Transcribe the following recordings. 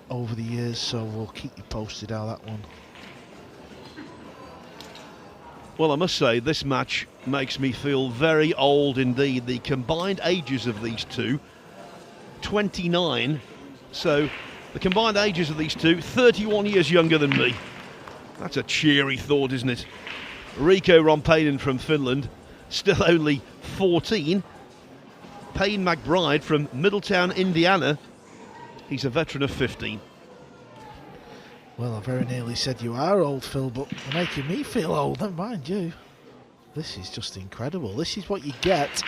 over the years, so we'll keep you posted how that one. Well, I must say, this match makes me feel very old indeed. The combined ages of these two, 29. So the combined ages of these two, 31 years younger than me. That's a cheery thought, isn't it? Riku Romppanen from Finland, still only 14. Payne McBride from Middletown, Indiana. He's a veteran of 15. Well, I very nearly said you are old, Phil, but you're making me feel old, never mind you. This is just incredible. This is what you get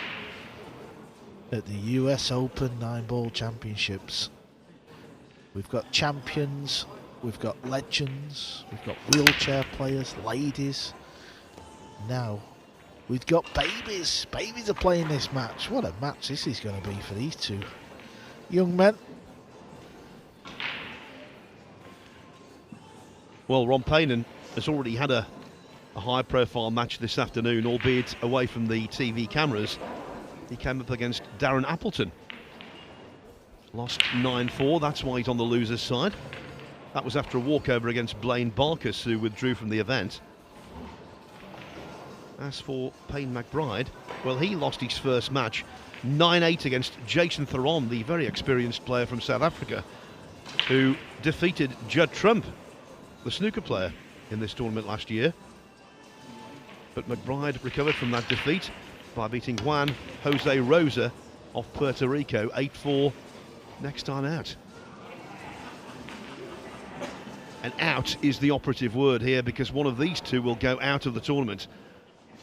at the US Open Nineball Championships. We've got champions, we've got legends, we've got wheelchair players, ladies. Now, we've got babies. Babies are playing this match. What a match this is going to be for these two young men. Well, Romppanen has already had a high-profile match this afternoon, albeit away from the TV cameras. He came up against Darren Appleton. Lost 9-4, that's why he's on the loser's side. That was after a walkover against Blaine Barkas, who withdrew from the event. As for Payne McBride, well, he lost his first match 9-8 against Jason Theron, the very experienced player from South Africa, who defeated Judd Trump, the snooker player, in this tournament last year. But McBride recovered from that defeat by beating Juan Jose Rosa of Puerto Rico 8-4 next time out. And out is the operative word here, because one of these two will go out of the tournament.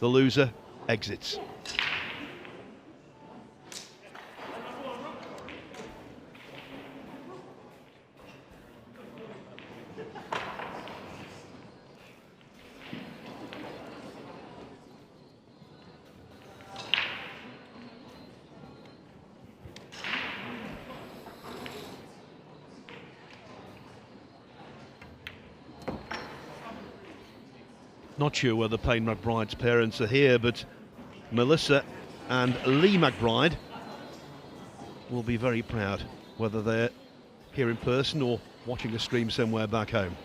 The loser exits. Not sure whether Payne McBride's parents are here, but Melissa and Lee McBride will be very proud, whether they're here in person or watching the stream somewhere back home.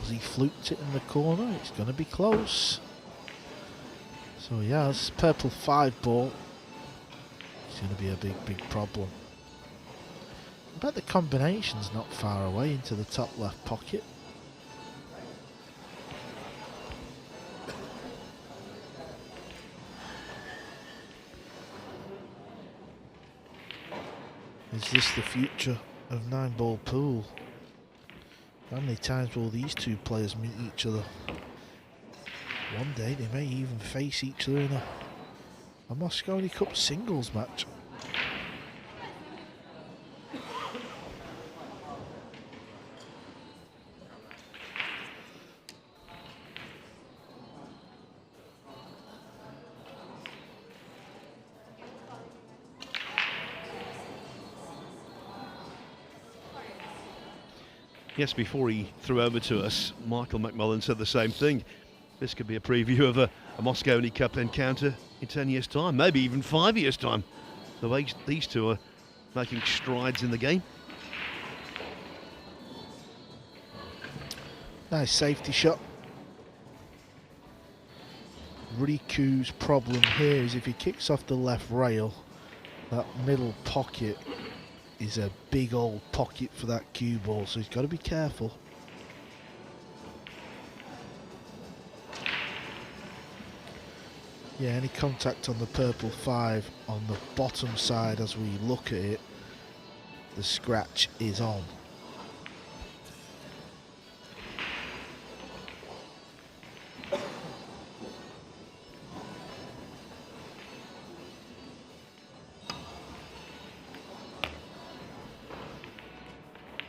He fluked it in the corner. It's going to be close. So he has purple 5 ball. It's going to be a big problem. I bet the combination's not far away into the top left pocket. Is this the future of Nineball pool? How many times will these two players meet each other? One day they may even face each other in a Mosconi Cup singles match. Yes, before he threw over to us, Michael McMullen said the same thing. This could be a preview of a Mosconi Cup encounter in 10 years' time, maybe even 5 years' time. The way these two are making strides in the game. Nice safety shot. Riku's problem here is if he kicks off the left rail, that middle pocket is a big old pocket for that cue ball, so he's got to be careful. Yeah, any contact on the purple 5 on the bottom side as we look at it, the scratch is on.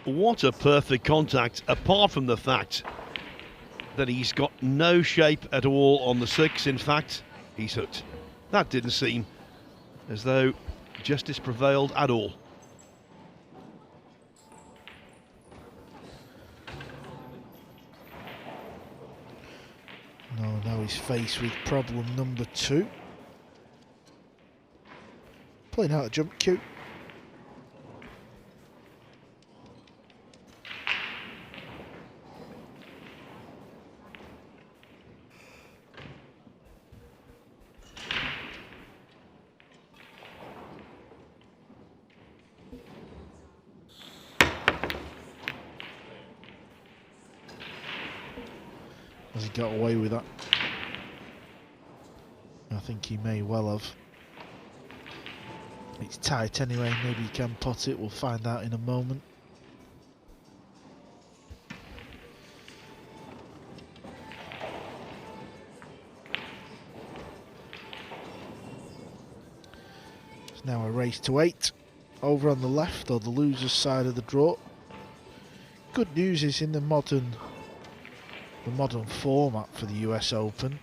What a perfect contact, apart from the fact that he's got no shape at all on the 6. In fact, he's hooked. That didn't seem as though justice prevailed at all. No, now he's faced with problem number 2. Playing out a jump cue. Has he got away with that? I think he may well have. It's tight anyway, maybe he can pot it, we'll find out in a moment. It's now a race to 8, over on the left, or the loser's side of the draw. Good news is in the modern format for the US Open,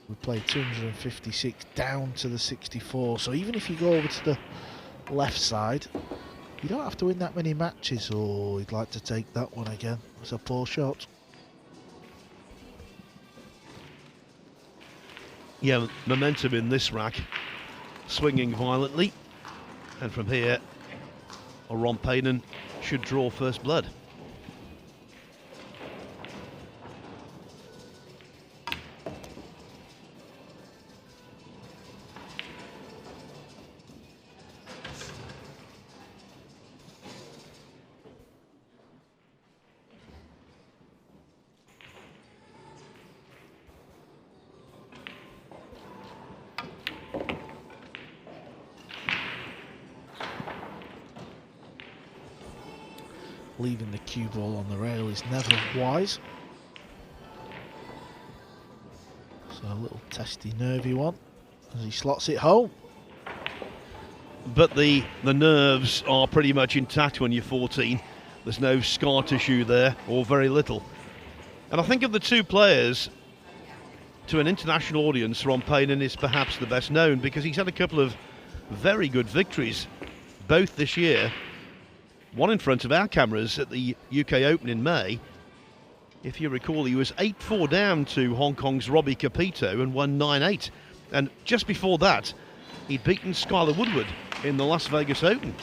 we play 256 down to the 64, so even if you go over to the left side, you don't have to win that many matches. Oh, he'd like to take that one again. It's a poor shot. Yeah, momentum in this rack, swinging violently, and from here, Romppanen should draw first blood. Leaving the cue ball on the rail is never wise. So a little testy, nervy one as he slots it home. But the nerves are pretty much intact when you're 14. There's no scar tissue there, or very little. And I think of the two players, to an international audience, Romppanen is perhaps the best known because he's had a couple of very good victories, both this year. One in front of our cameras at the UK Open in May. If you recall, he was 8-4 down to Hong Kong's Robbie Capito and won 9-8. And just before that, he'd beaten Skylar Woodward in the Las Vegas Open.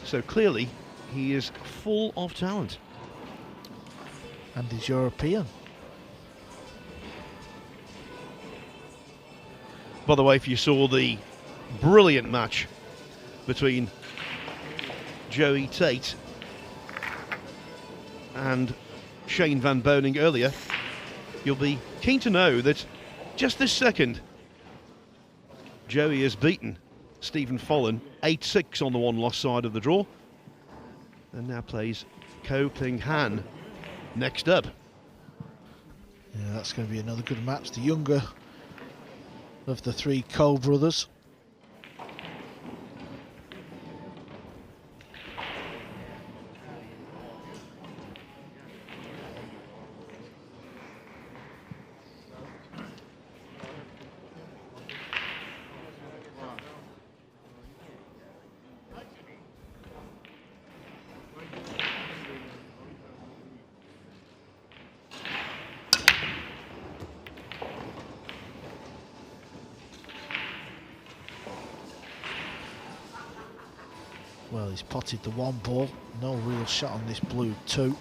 So clearly, he is full of talent. And he's European. By the way, if you saw the brilliant match between Joey Tate and Shane Van Boning earlier, you'll be keen to know that just this second, Joey has beaten Stephen Follen 8-6 on the one-loss side of the draw, and now plays Ko Ping Han next up. Yeah, that's going to be another good match. The younger of the 3 Ko brothers. Well, he's potted the 1 ball. No real shot on this blue 2.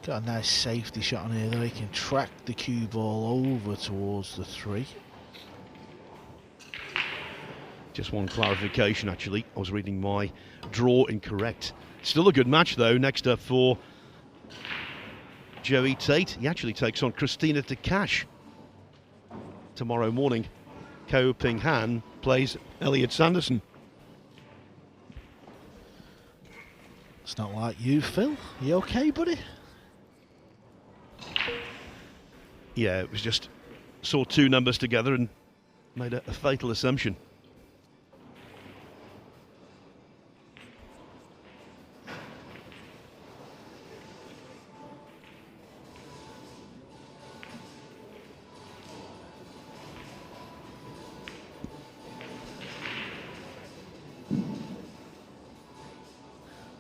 Got a nice safety shot on here though. He can track the cue ball over towards the 3. Just one clarification, actually. I was reading my draw incorrect. Still a good match, though. Next up for Joey Tate. He actually takes on Christina Takash tomorrow morning. Ko Ping Han plays Elliot Sanderson. It's not like you, Phil. You okay, buddy? Yeah, it was just saw 2 numbers together and made a fatal assumption.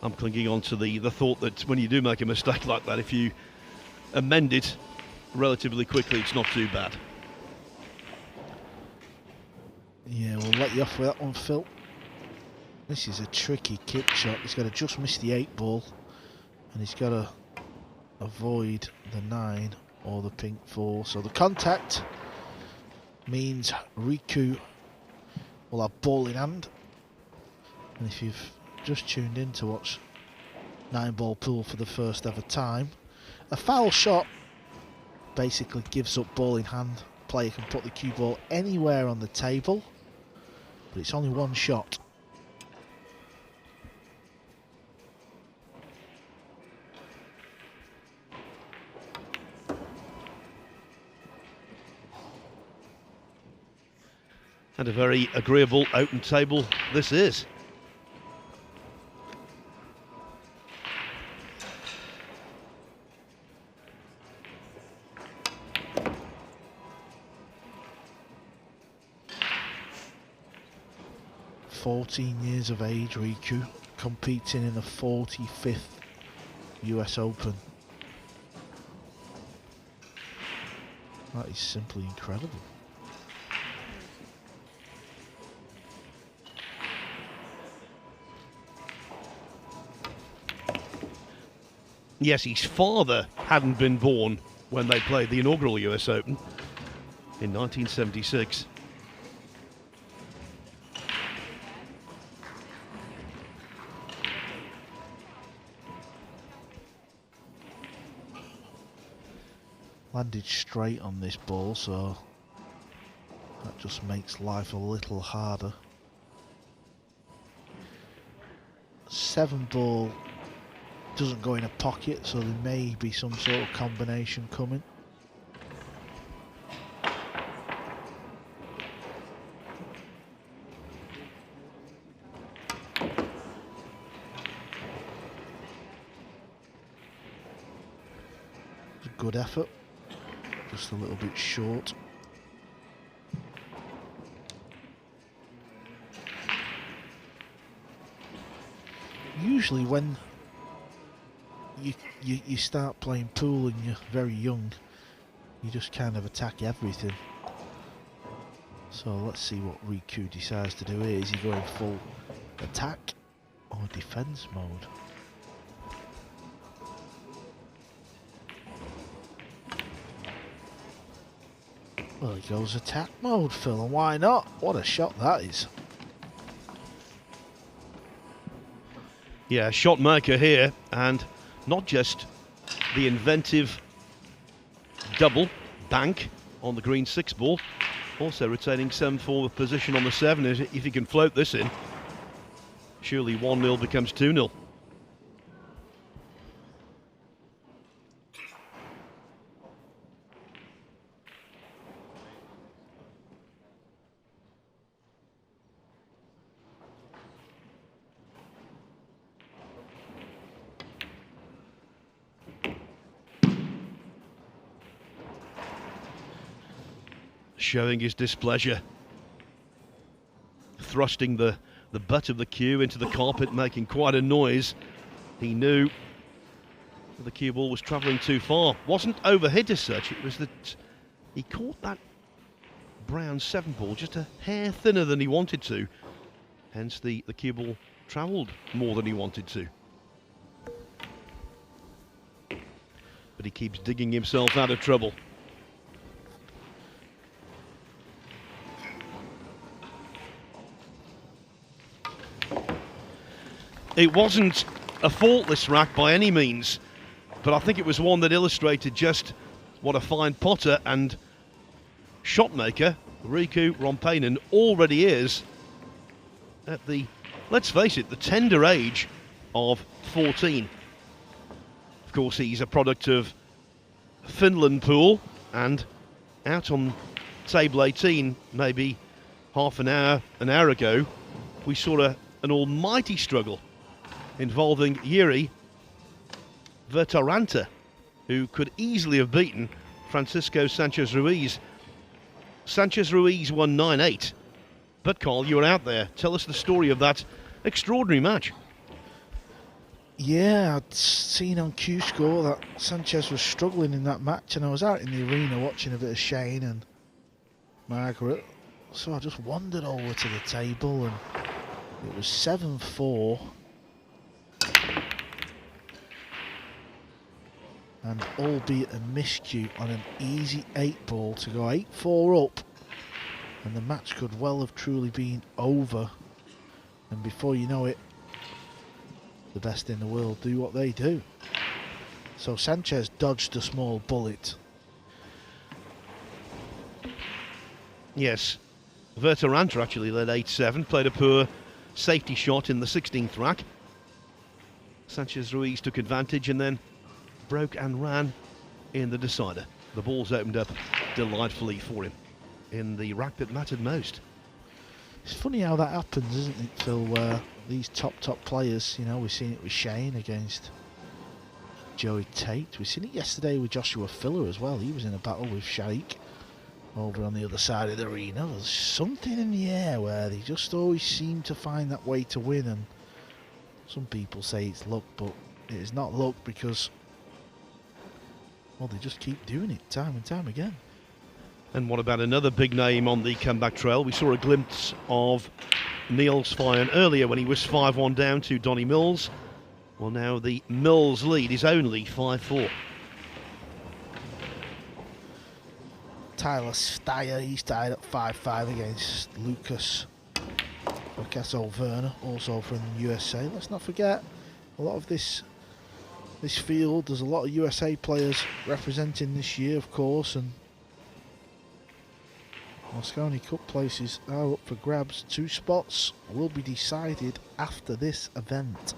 I'm clinging on to the thought that when you do make a mistake like that, if you amend it relatively quickly, it's not too bad. Yeah, we'll let you off with that one, Phil. This is a tricky kick shot. He's got to just miss the 8 ball, and he's got to avoid the 9 or the pink 4. So the contact means Riku will have ball in hand. And if you've just tuned in to watch Nineball pool for the first ever time, a foul shot basically gives up ball in hand. Player can put the cue ball anywhere on the table, but it's only one shot. And a very agreeable open table this is. Years of age, Riku, competing in the 45th US Open. That is simply incredible. Yes, his father hadn't been born when they played the inaugural US Open in 1976. Landed straight on this ball, so that just makes life a little harder. 7 ball doesn't go in a pocket, so there may be some sort of combination coming. It's a good effort. Just a little bit short. Usually when you start playing pool and you're very young, you just kind of attack everything. So let's see what Riku decides to do here. Is he going full attack or defense mode? Well, he goes attack mode, Phil, and why not? What a shot that is. Yeah, shot maker here, and not just the inventive double bank on the green 6 ball, also retaining some form of position on the 7. If he can float this in, surely 1-0 becomes 2-0. Showing his displeasure, thrusting the butt of the cue into the carpet, making quite a noise. He knew that the cue ball was travelling too far. Wasn't overhit as such, it was that he caught that brown 7 ball just a hair thinner than he wanted to. Hence the cue ball travelled more than he wanted to. But he keeps digging himself out of trouble. It wasn't a faultless rack by any means, but I think it was one that illustrated just what a fine potter and shot maker Riku Romppanen already is at the, let's face it, the tender age of 14. Of course, he's a product of Finland pool, and out on table 18, maybe half an hour ago, we saw an almighty struggle involving Yuri Vertaranta, who could easily have beaten Francisco Sanchez-Ruiz. Sanchez-Ruiz won 9-8. But Carl, you were out there. Tell us the story of that extraordinary match. Yeah, I'd seen on Q-Score that Sanchez was struggling in that match, and I was out in the arena watching a bit of Shane and Margaret. So I just wandered over to the table, and it was 7-4. And albeit a miscue on an easy 8-ball to go 8-4 up, and the match could well have truly been over. And before you know it, the best in the world do what they do. So Sanchez dodged a small bullet. Yes, Vertaranta actually led 8-7, played a poor safety shot in the 16th rack. Sanchez-Ruiz took advantage and then broke and ran in the decider. The balls opened up delightfully for him in the rack that mattered most. It's funny how that happens, isn't it, Phil, where these top players, you know, we've seen it with Shane against Joey Tate. We've seen it yesterday with Joshua Filler as well. He was in a battle with Shaikh over on the other side of the arena. There's something in the air where they just always seem to find that way to win, and some people say it's luck, but it is not luck because, well, they just keep doing it time and time again. And what about another big name on the comeback trail? We saw a glimpse of Niels Feijen earlier when he was 5-1 down to Donnie Mills. Well, now the Mills lead is only 5-4. Tyler Steyer, he's tied at 5-5 against Lucas Picasso-Werner, also from the USA. Let's not forget, a lot of this field, there's a lot of USA players representing this year, of course, and Mosconi Cup places are up for grabs. 2 spots will be decided after this event.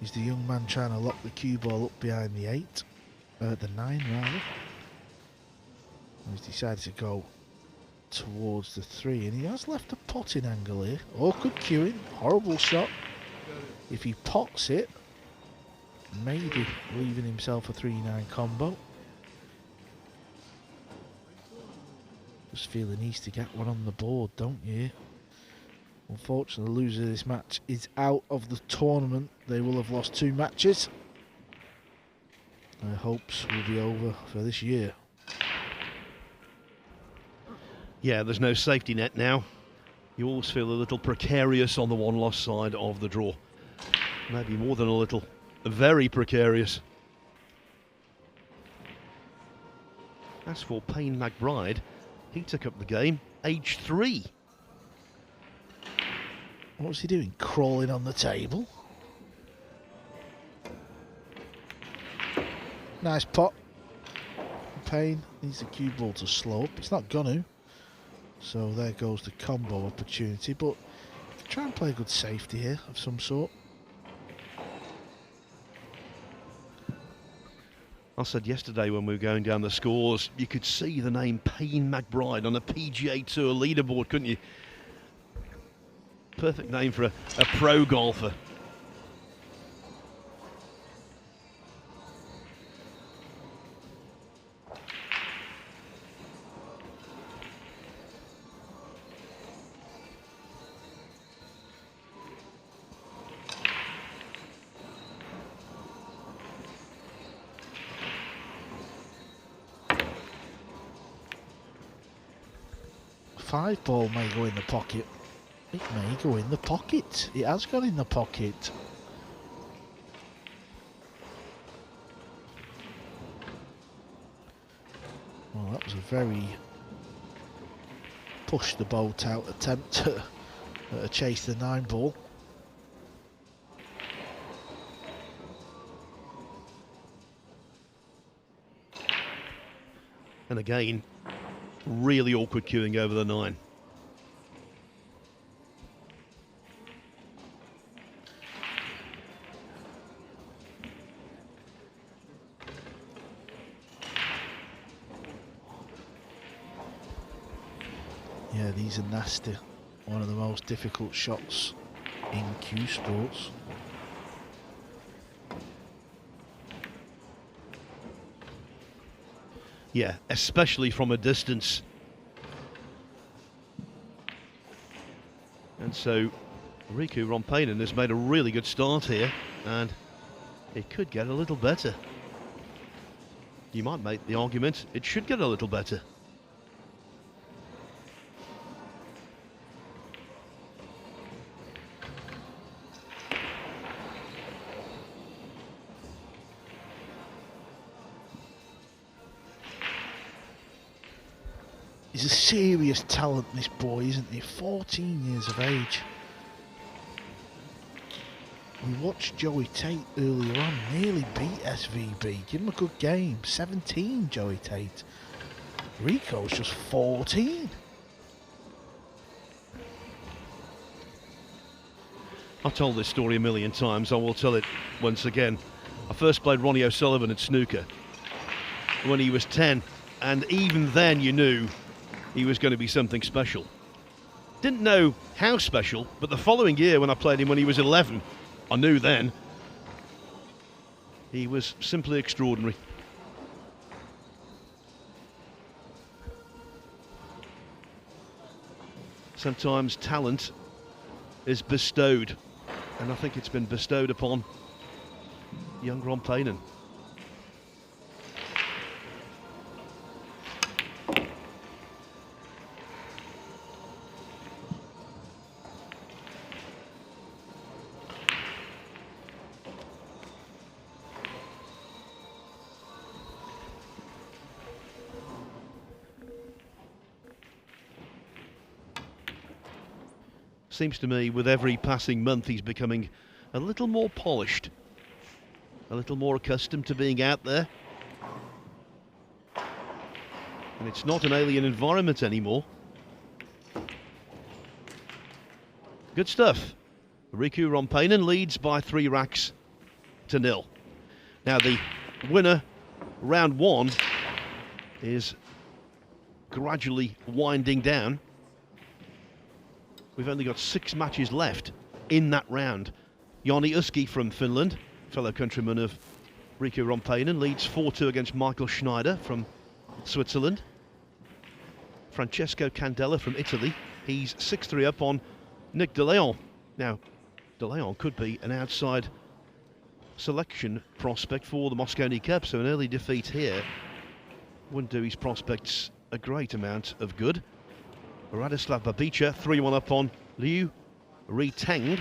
Is the young man trying to lock the cue ball up behind the 8? The 9 rather. He's decided to go towards the 3, and he has left a potting angle here. Awkward cueing, horrible shot. If he pots it, maybe leaving himself a 3-9 combo. Just feel he needs to get one on the board, don't you? Unfortunately, the loser of this match is out of the tournament. They will have lost 2 matches. Their hopes will be over for this year. Yeah, there's no safety net now. You always feel a little precarious on the one-loss side of the draw. Maybe more than a little, very precarious. As for Payne McBride, he took up the game, age 3. What was he doing? Crawling on the table? Nice pot. Payne needs the cue ball to slow up. It's not gonna. So there goes the combo opportunity, but try and play a good safety here of some sort. I said yesterday when we were going down the scores, you could see the name Payne McBride on a PGA Tour leaderboard, couldn't you? Perfect name for a pro golfer. Five ball may go in the pocket. It may go in the pocket. It has gone in the pocket. Well, that was a very push the boat out attempt to chase the 9 ball. And again, really awkward queuing over the 9. Yeah, these are nasty. One of the most difficult shots in Q Sports. Yeah, especially from a distance. And so Riku Romppanen has made a really good start here, and it could get a little better. You might make the argument it should get a little better. He's a serious talent, this boy, isn't he? 14 years of age. We watched Joey Tate earlier on, nearly beat SVB. Give him a good game. 17, Joey Tate. Rico's just 14. I've told this story a million times. I will tell it once again. I first played Ronnie O'Sullivan at snooker when he was 10, and even then you knew he was going to be something special. Didn't know how special, but the following year when I played him when he was 11, I knew then. He was simply extraordinary. Sometimes talent is bestowed, and I think it's been bestowed upon young Romppanen. Seems to me with every passing month he's becoming a little more polished, a little more accustomed to being out there. And it's not an alien environment anymore. Good stuff. Riku Romppanen leads by 3 racks to 0. Now the winner, round 1, is gradually winding down. We've only got 6 matches left in that round. Joni Uski from Finland, fellow countryman of Riku Romppanen, leads 4-2 against Michael Schneider from Switzerland. Francesco Candela from Italy, he's 6-3 up on Nick De Leon. Now, De Leon could be an outside selection prospect for the Mosconi Cup, so an early defeat here wouldn't do his prospects a great amount of good. Radislav Babica 3-1 up on Liu Riteng.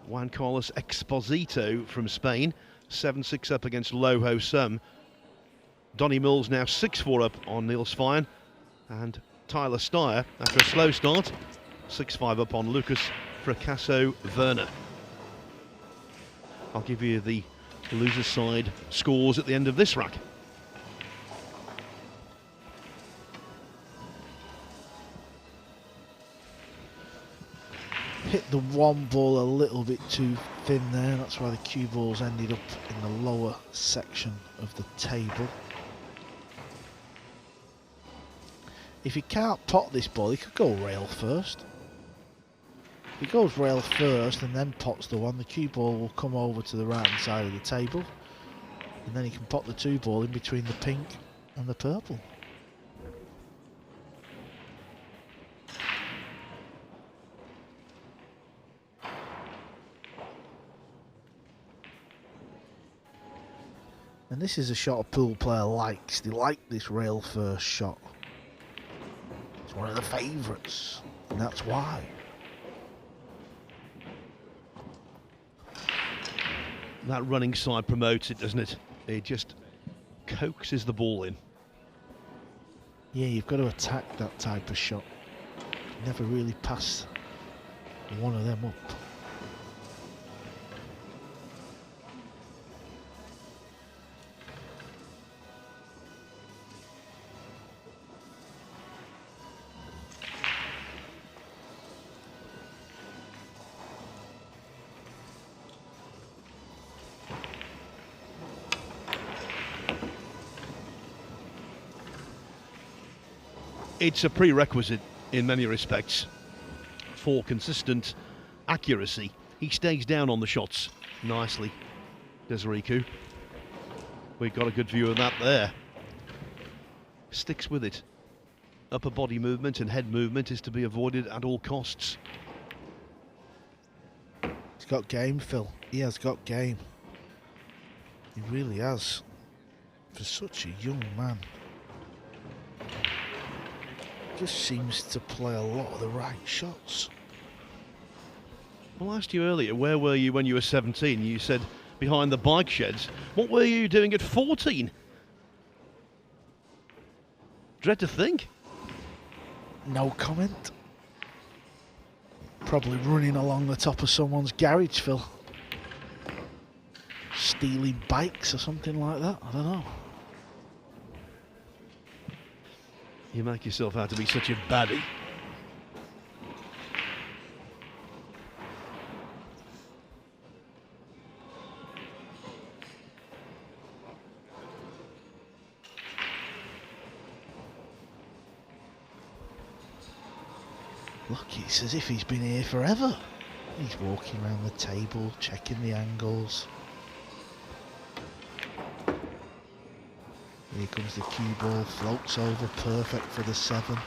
Juan Carlos Exposito from Spain 7-6 up against Lo Ho Sum. Donny Mills now 6-4 up on Niels Fine, and Tyler Steyer after a slow start 6-5 up on Lucas Fracasso Werner. I'll give you the loser side scores at the end of this rack. Hit the one ball a little bit too thin there. That's why the cue balls ended up in the lower section of the table. If he can't pot this ball, he could go rail first. If he goes rail first and then pots the one, the cue ball will come over to the right hand side of the table, and then he can pot the 2 ball in between the pink and the purple. And this is a shot a pool player likes. They like this rail first shot. It's one of the favourites, and that's why. That running side promotes it, doesn't it? It just coaxes the ball in. Yeah, you've got to attack that type of shot. Never really pass one of them up. it's a prerequisite in many respects for consistent accuracy. He stays down on the shots nicely, does Riku. We've got a good view of that there. Sticks with it. Upper body movement and head movement is to be avoided at all costs. He's got game, Phil. He has got game. He really has. For such a young man. Just seems to play a lot of the right shots. Well, I asked you earlier, where were you when you were 17? You said behind the bike sheds. What were you doing at 14? Dread to think. No comment. Probably running along the top of someone's garage, Phil. Stealing bikes or something like that. I don't know. You make yourself out to be such a baddie. Look, it's as if he's been here forever. He's walking around the table, checking the angles. Here comes the cue ball, floats over, perfect for the 7.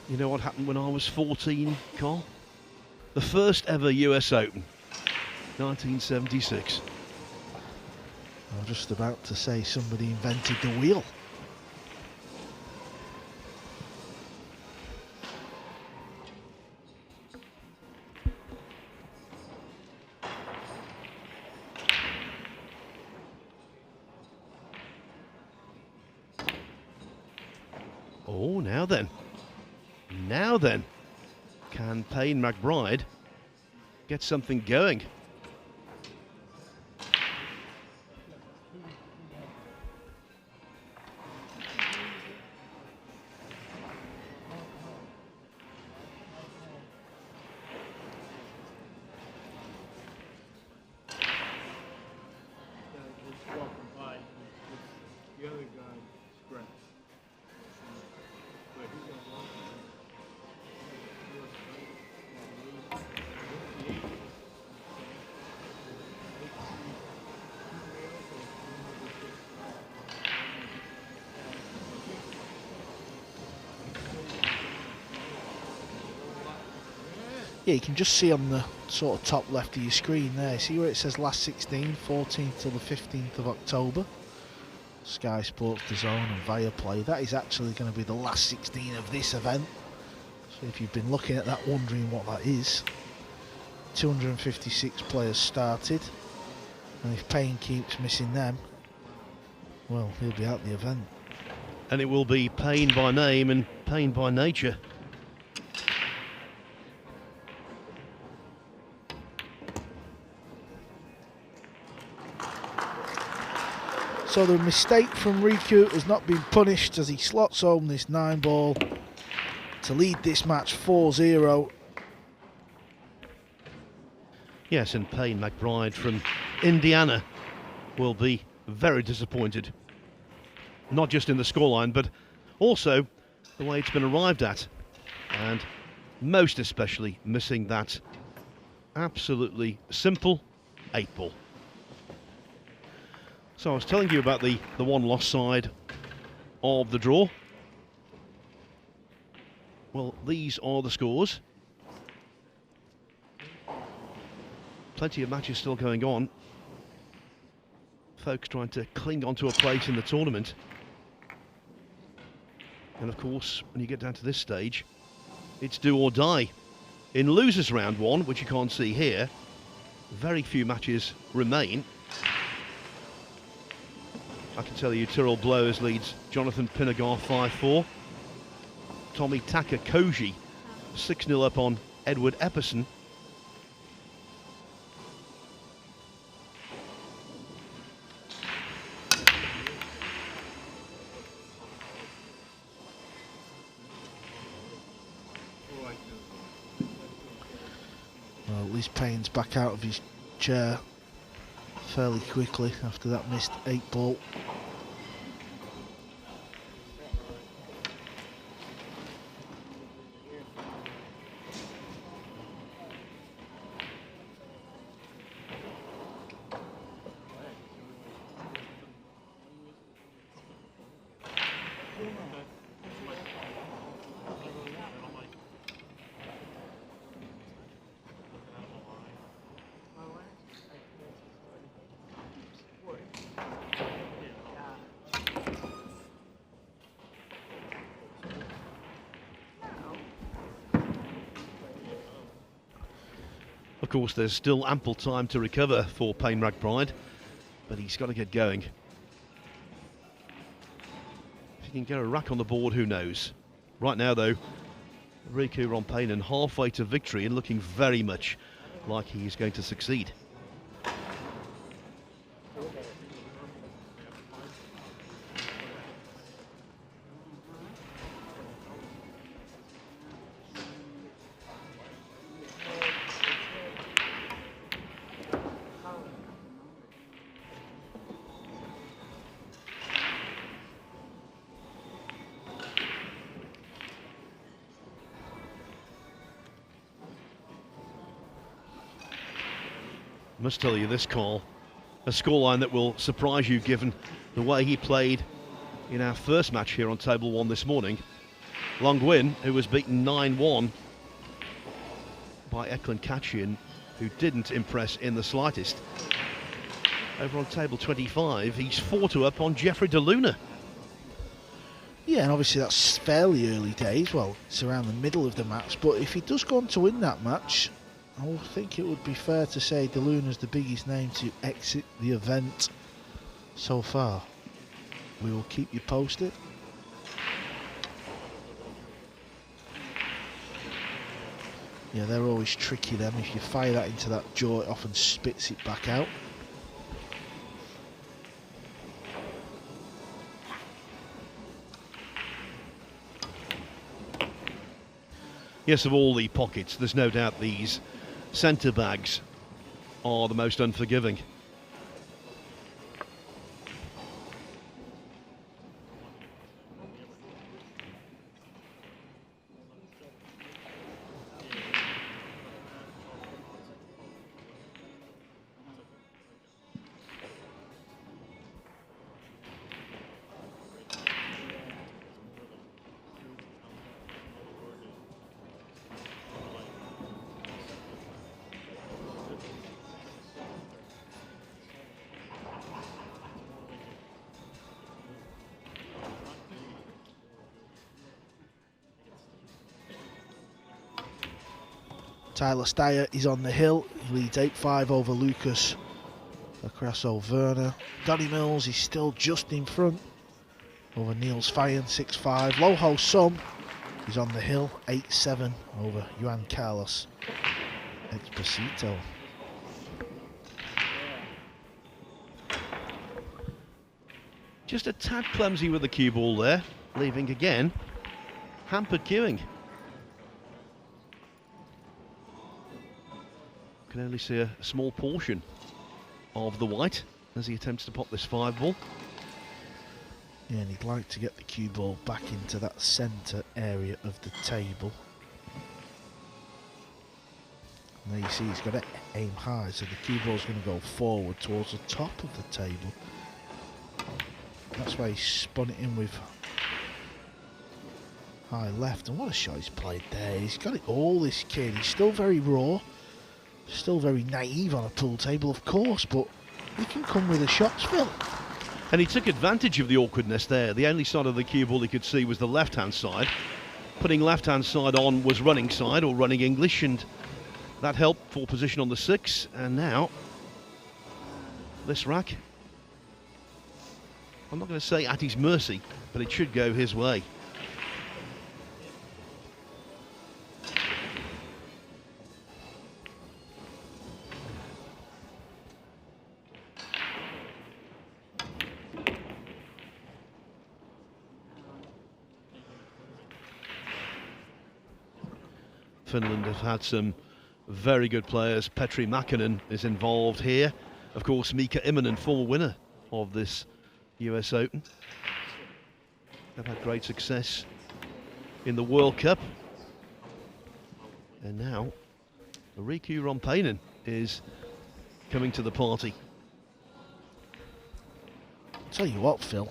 You know what happened when I was 14, Carl? The first ever US Open, 1976. I was just about to say somebody invented the wheel. Oh, now then. Now then. Can Payne McBride get something going? Yeah, you can just see on the sort of top left of your screen there, see where it says last 16, 14th till the 15th of October. Sky Sports, DAZN and ViaPlay. That is actually going to be the last 16 of this event. So if you've been looking at that wondering what that is, 256 players started, and if Payne keeps missing them, well, he'll be out the event. And it will be Payne by name and Payne by nature. So the mistake from Riku has not been punished as he slots home this 9-ball to lead this match 4-0. Yes, and Payne McBride from Indiana will be very disappointed. Not just in the scoreline, but also the way it's been arrived at. And most especially missing that absolutely simple 8-ball. So I was telling you about the one loss side of the draw. Well, these are the scores. Plenty of matches still going on. Folks trying to cling onto a place in the tournament. And of course, when you get down to this stage, it's do or die. In losers round 1, which you can't see here, very few matches remain. I can tell you Tyrrell Blows leads Jonathan Pinegar 5-4. Tommy Takakoji 6-0 up on Edward Epperson. Well, at least Payne's back out of his chair. fairly quickly after that missed 8-ball. Of course, there's still ample time to recover for Payne McBride, but he's got to get going. If he can get a rack on the board, who knows? Right now, though, Riku Romppanen halfway to victory and looking very much like he's going to succeed. I must tell you this, Carl, a scoreline that will surprise you given the way he played in our first match here on Table 1 this morning. Long Nguyen, who was beaten 9-1 by Eklund Kachin, who didn't impress in the slightest. Over on Table 25, he's 4-up on Jeffrey De Luna. Yeah, and obviously that's fairly early days. Well, it's around the middle of the match, but if he does go on to win that match, I would think it would be fair to say De Luna's the biggest name to exit the event so far. We will keep you posted. Yeah, they're always tricky, them. If you fire that into that jaw, it often spits it back out. Yes, of all the pockets, there's no doubt these centre bags are the most unforgiving. Tyler Steyer is on the hill. He leads 8-5 over Lucas Acrasso-Werner. Donny Mills is still just in front over Niels Fayen, 6-5. Loho Sum is on the hill, 8-7 over Juan Carlos Exposito. Just a tad clumsy with the cue ball there, leaving again hampered queuing. Can only see a small portion of the white as he attempts to pop this 5-ball. Yeah, and he'd like to get the cue ball back into that centre area of the table. And there you see he's got to aim high, so the cue ball's going to go forward towards the top of the table. That's why he spun it in with high left. And what a shot he's played there. He's got it all, this kid. He's still very raw. Still very naive on a pool table, of course, but he can come with the shots, Phil. And he took advantage of the awkwardness there. The only side of the cue ball he could see was the left-hand side. Putting left-hand side on was running side, or running English, and that helped for position on the 6. And now, this rack, I'm not going to say at his mercy, but it should go his way. Finland have had some very good players. Petri Mäkinen is involved here. of course, Mika Immonen, former winner of this US Open. They've had great success in the World Cup. And now, Riku Romppanen is coming to the party. Tell you what, Phil.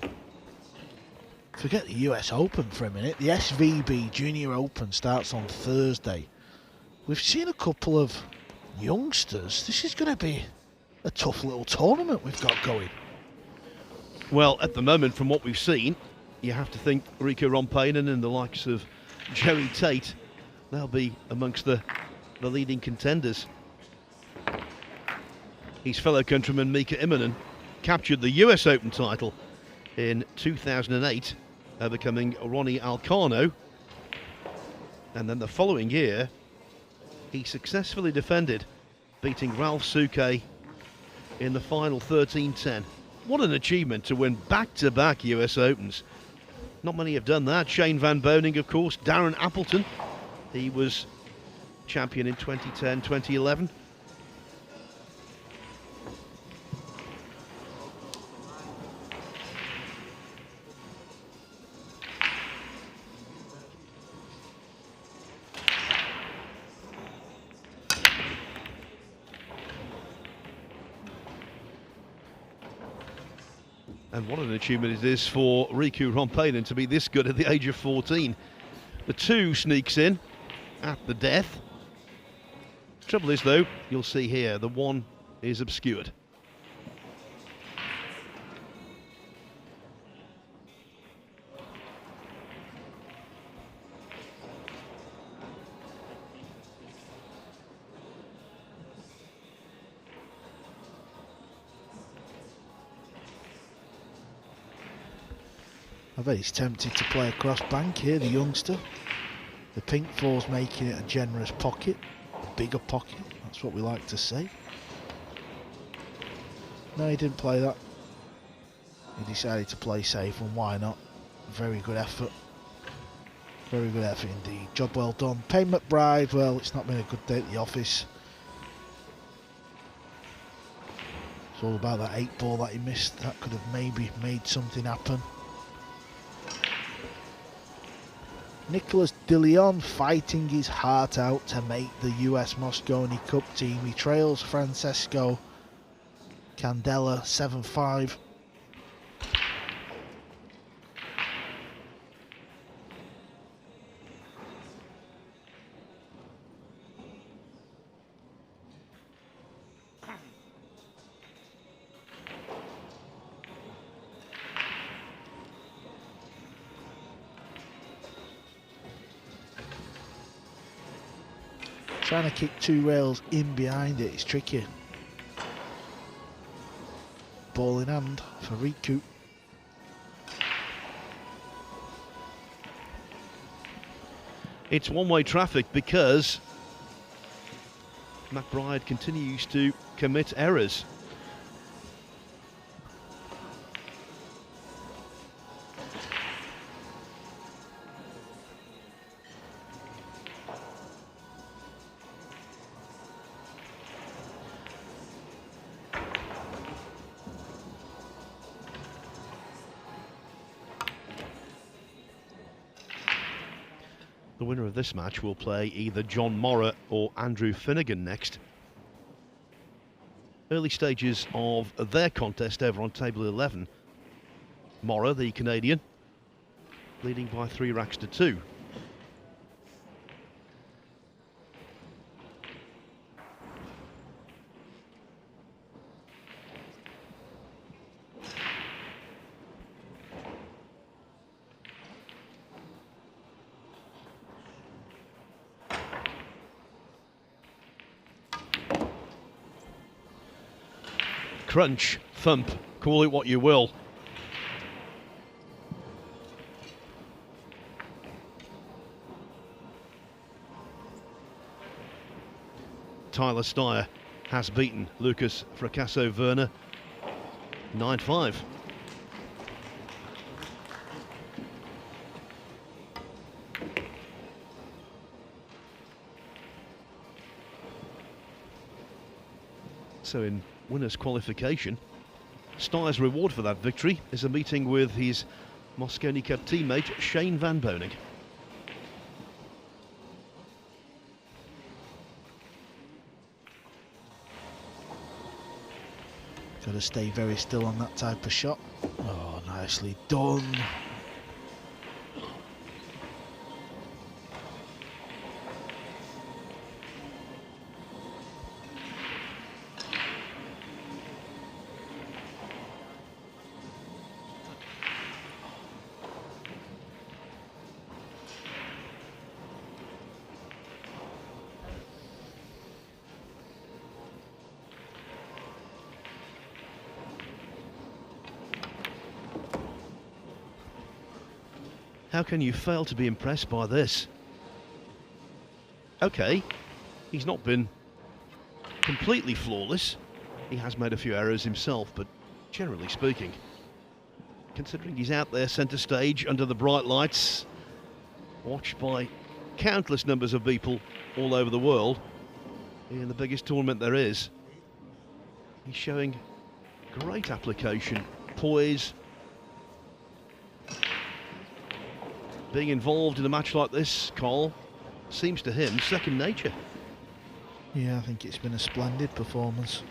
Forget the US Open for a minute. The SVB Junior Open starts on Thursday. We've seen a couple of youngsters. This is going to be a tough little tournament we've got going. Well, at the moment, from what we've seen, you have to think Riku Romppanen and the likes of Joey Tate, they'll be amongst the leading contenders. His fellow countryman Mika Immonen captured the US Open title in 2008, becoming Ronnie Alcano. And then the following year, he successfully defended, beating Ralph Souquet in the final 13-10. What an achievement to win back-to-back US Opens. Not many have done that. Shane Van Boening, of course. Darren Appleton, he was champion in 2010, 2011. And what an achievement it is for Riku Romppanen to be this good at the age of 14. The 2 sneaks in at the death. Trouble is, though, you'll see here, the 1 is obscured. I bet he's tempted to play across bank here, the youngster. The pink 4's making it a generous pocket, a bigger pocket, that's what we like to say. No, he didn't play that. He decided to play safe, and why not? Very good effort. Very good effort indeed. Job well done. Payne McBride, well, it's not been a good day at the office. It's all about that 8 ball that he missed. That could have maybe made something happen. Nicholas DeLeon fighting his heart out to make the US Mosconi Cup team. He trails Francesco Candela 7-5. Trying to kick 2 rails in behind it is tricky. Ball in hand for Riku. It's one-way traffic because McBride continues to commit errors. The winner of this match will play either John Morra or Andrew Finnegan next. Early stages of their contest over on table 11. Morra, the Canadian, leading by 3 racks to 2. Crunch, thump, call it what you will. Tyler Steyer has beaten Lucas Fracasso-Werner 9-5. So in winner's qualification. Steyer's reward for that victory is a meeting with his Mosconi Cup teammate Shane Van Boening. Got to stay very still on that type of shot. Oh, nicely done. How can you fail to be impressed by this? Okay, he's not been completely flawless. He has made a few errors himself, but generally speaking, considering he's out there centre stage under the bright lights, watched by countless numbers of people all over the world, in the biggest tournament there is, he's showing great application, poise. Being involved in a match like this, Carl, seems to him second nature. Yeah, I think it's been a splendid performance.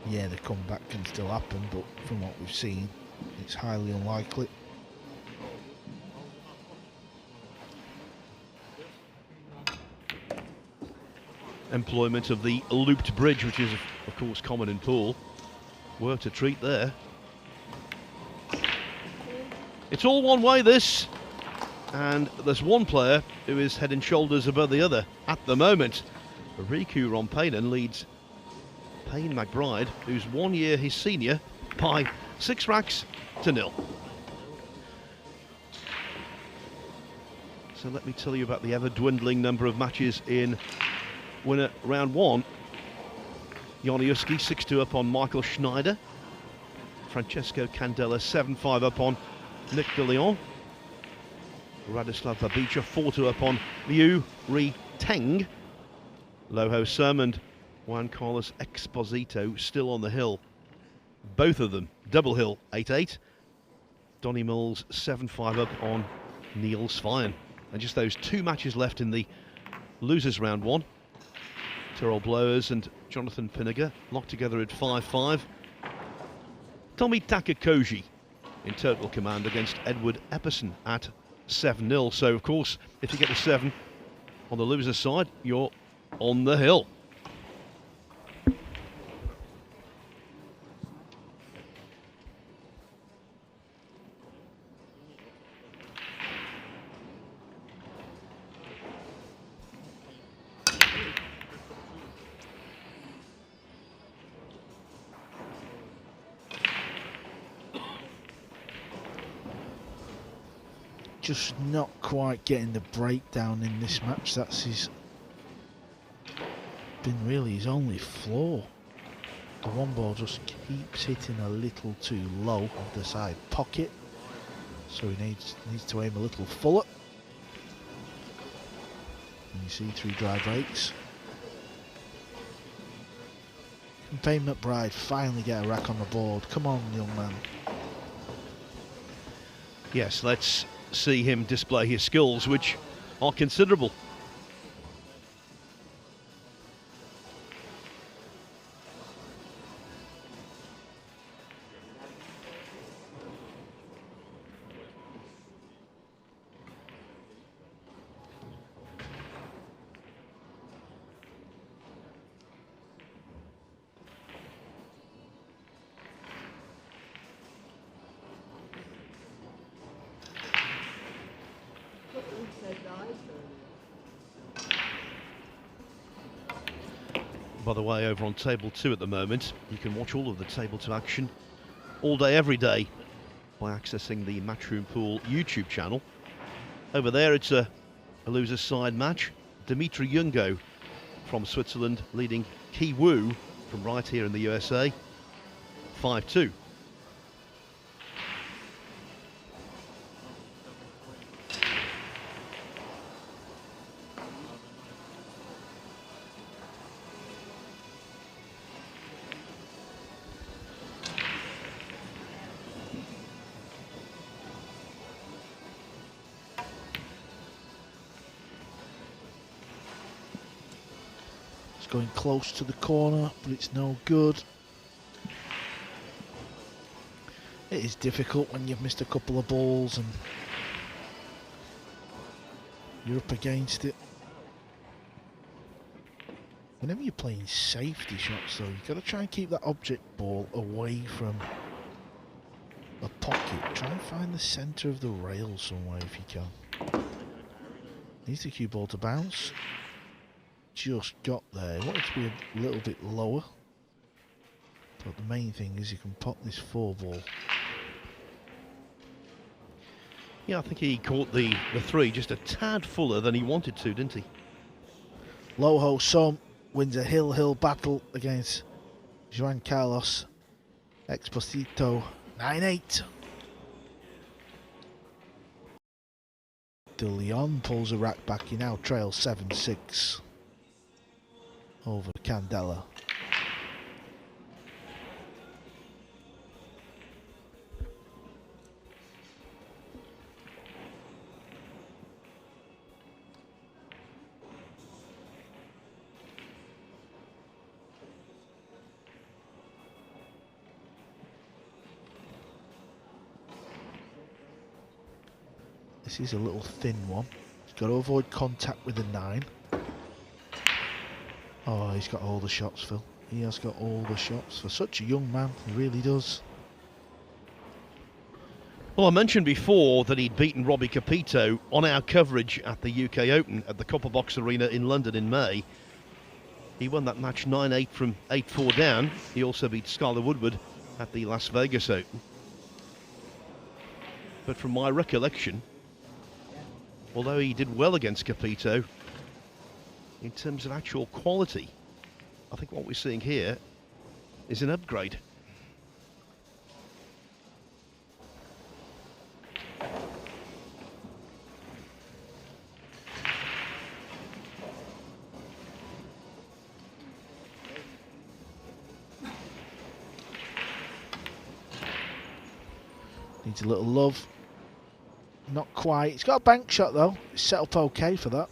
Yeah, the comeback can still happen, but from what we've seen, it's highly unlikely. Employment of the looped bridge, which is of course common in pool. Worked a treat there. It's all one way, this, and there's one player who is head and shoulders above the other at the moment. Riku Romppanen leads Payne McBride, who's 1 year his senior, by 6 racks to 0. So let me tell you about the ever-dwindling number of matches in winner round 1. Joniuski 6-2 up on Michael Schneider. Francesco Candela 7-5 up on Nick de Leon. Radislav Babica 4-2 up on Liu Ri Teng. Loho Sum and Juan Carlos Exposito still on the hill. Both of them double hill 8-8. Donny Mills 7-5 up on Neil Svein. And just those 2 matches left in the losers round 1. Tyrrell Blowers and Jonathan Pinniger locked together at 5-5. Tommy Takakoji in total command against Edward Epperson at 7-0. So, of course, if you get the 7 on the loser's side, you're on the hill. Just not quite getting the breakdown in this match. That's been really his only flaw. The one ball just keeps hitting a little too low of the side pocket, so he needs to aim a little fuller. And you see 3 dry breaks. Can Payne McBride finally get a rack on the board? Come on, young man. Yes, let's see him display his skills, which are considerable. By the way, over on Table 2 at the moment, you can watch all of the Table 2 action all day, every day by accessing the Matchroom Pool YouTube channel. Over there, it's a loser's side match. Dimitri Jungo from Switzerland leading Ki Woo from right here in the USA, 5-2. going close to the corner, but it's no good. It is difficult when you've missed a couple of balls and you're up against it. Whenever you're playing safety shots though, you've got to try and keep that object ball away from a pocket. Try and find the centre of the rail somewhere if you can. Needs the cue ball to bounce. Just got there. I want it to be a little bit lower. But the main thing is you can pop this 4 ball. Yeah, I think he caught the 3 just a tad fuller than he wanted to, didn't he? Loho Som wins a hill-hill battle against Juan Carlos Exposito 9-8. De Leon pulls a rack back. He now trails 7-6 over Candela. This is a little thin one. He's got to avoid contact with the 9. Oh, he's got all the shots, Phil. He has got all the shots. For such a young man, he really does. Well, I mentioned before that he'd beaten Robbie Capito on our coverage at the UK Open at the Copper Box Arena in London in May. He won that match 9-8 from 8-4 down. He also beat Skylar Woodward at the Las Vegas Open. But from my recollection, although he did well against Capito, in terms of actual quality, I think what we're seeing here is an upgrade. Needs a little love. Not quite. It's got a bank shot though. It's set up okay for that.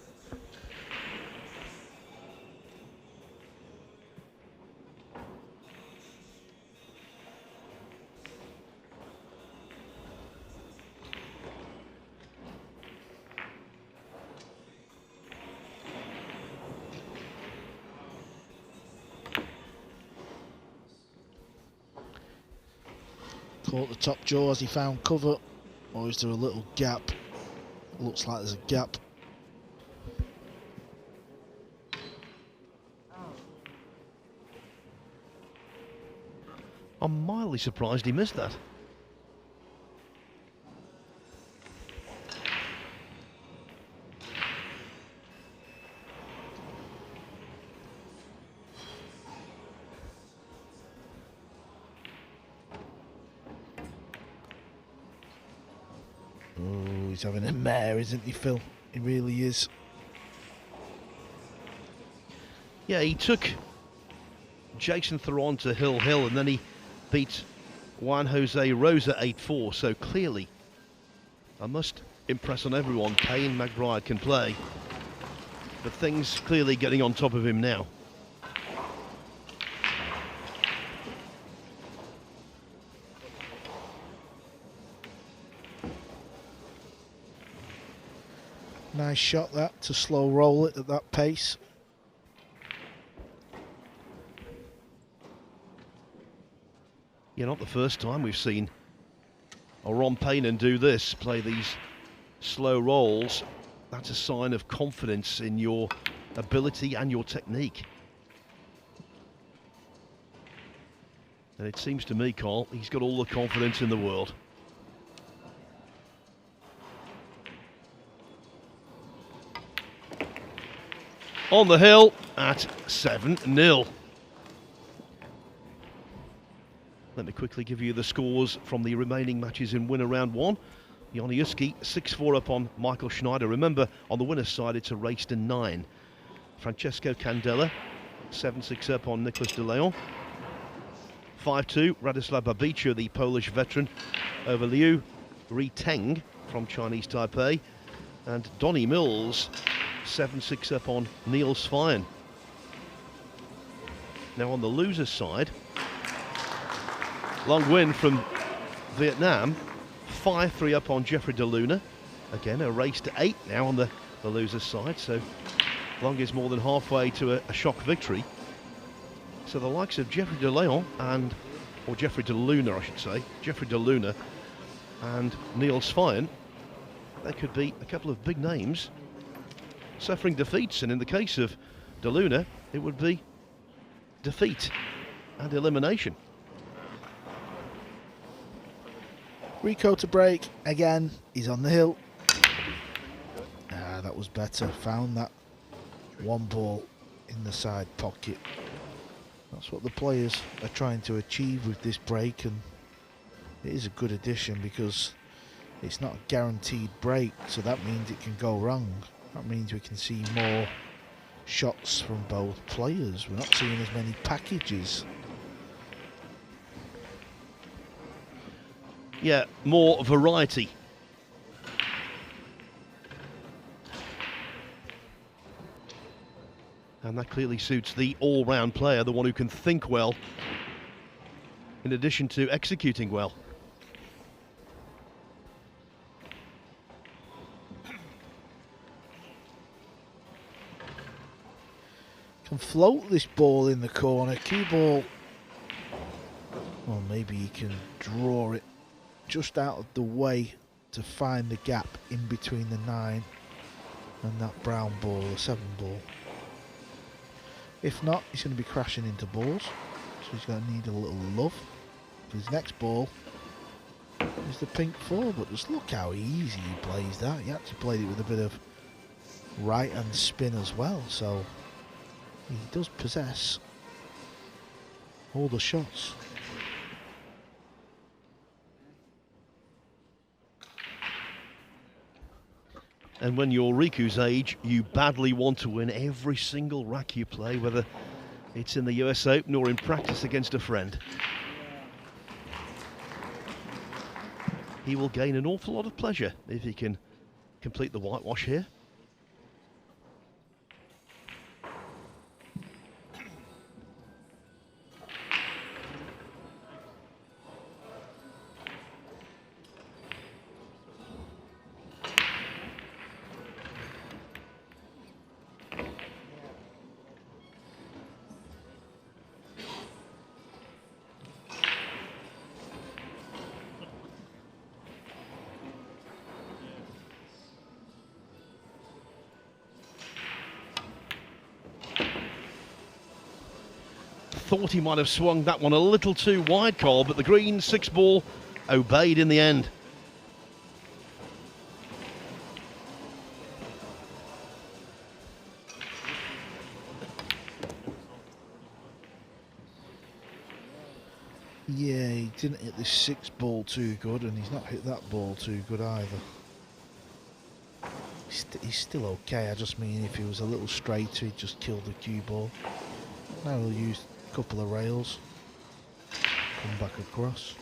Caught the top jaw as he found cover. Or is there a little gap? Looks like there's a gap. I'm mildly surprised he missed that. He's having a mare, isn't he, Phil? He really is. Yeah, he took Jason Theron to hill-hill and then he beat Juan Jose Rosa 8-4. So clearly, I must impress on everyone, Payne McBride can play. But things clearly getting on top of him now. Nice shot that, to slow roll it at that pace. Yeah, not the first time we've seen Romppanen do this, play these slow rolls. That's a sign of confidence in your ability and your technique. And it seems to me, Carl, he's got all the confidence in the world. On the hill at 7-0. Let me quickly give you the scores from the remaining matches in winner round 1. Joniuski 6-4 up on Michael Schneider. Remember, on the winner's side, it's a race to 9. Francesco Candela 7-6 up on Nicolas de Leon. 5-2, Radislav Babica, the Polish veteran, over Liu Riteng from Chinese Taipei. And Donnie Mills 7-6 up on Neil Svein. Now on the loser's side, long win from Vietnam, 5-3 up on Jeffrey De Luna. Again, a race to 8 now on the loser's side, so Long is more than halfway to a shock victory. So the likes of Jeffrey De Leon or Jeffrey De Luna, I should say, Jeffrey De Luna and Neil Svein, they could be a couple of big names suffering defeats, and in the case of De Luna, it would be defeat and elimination. Riku to break again. He's on the hill. That was better. Found that one ball in the side pocket. That's what the players are trying to achieve with this break, and it is a good addition because it's not a guaranteed break, so that means it can go wrong. That means we can see more shots from both players. We're not seeing as many packages. Yeah, more variety. And that clearly suits the all-round player, the one who can think well, in addition to executing well. Can float this ball in the corner. Cue ball. Well, maybe he can draw it just out of the way to find the gap in between the 9 and that brown ball, the 7 ball. If not, he's going to be crashing into balls, so he's going to need a little love. His next ball is the pink 4, but just look how easy he plays that. He actually played it with a bit of right hand spin as well, so he does possess all the shots. And when you're Riku's age, you badly want to win every single rack you play, whether it's in the US Open or in practice against a friend. He will gain an awful lot of pleasure if he can complete the whitewash here. Thought he might have swung that one a little too wide, Cole, but the green 6 ball obeyed in the end. Yeah, he didn't hit this 6 ball too good, and he's not hit that ball too good either. He's still okay. I just mean if he was a little straighter, he'd just kill the cue ball. Now he'll use a couple of rails, come back across.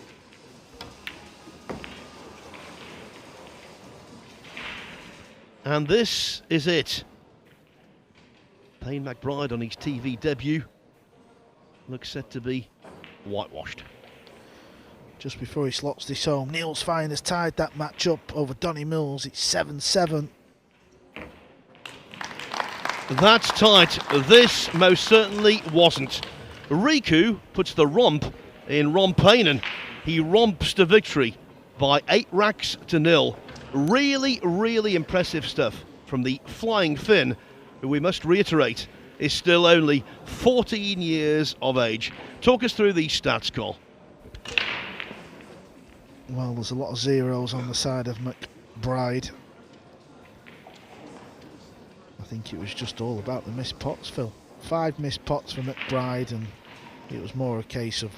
And this is it. Payne McBride on his TV debut looks set to be whitewashed. Just before he slots this home, Neil Svein has tied that match up over Donny Mills. It's 7-7. That's tight. This most certainly wasn't. Riku puts the romp in Romppanen. He romps to victory by 8 racks to 0. Really, really impressive stuff from the Flying Finn, who we must reiterate is still only 14 years of age. Talk us through these stats, Cole. Well, there's a lot of zeros on the side of McBride. I think it was just all about the missed pots, Phil. 5 missed pots for McBride, and it was more a case of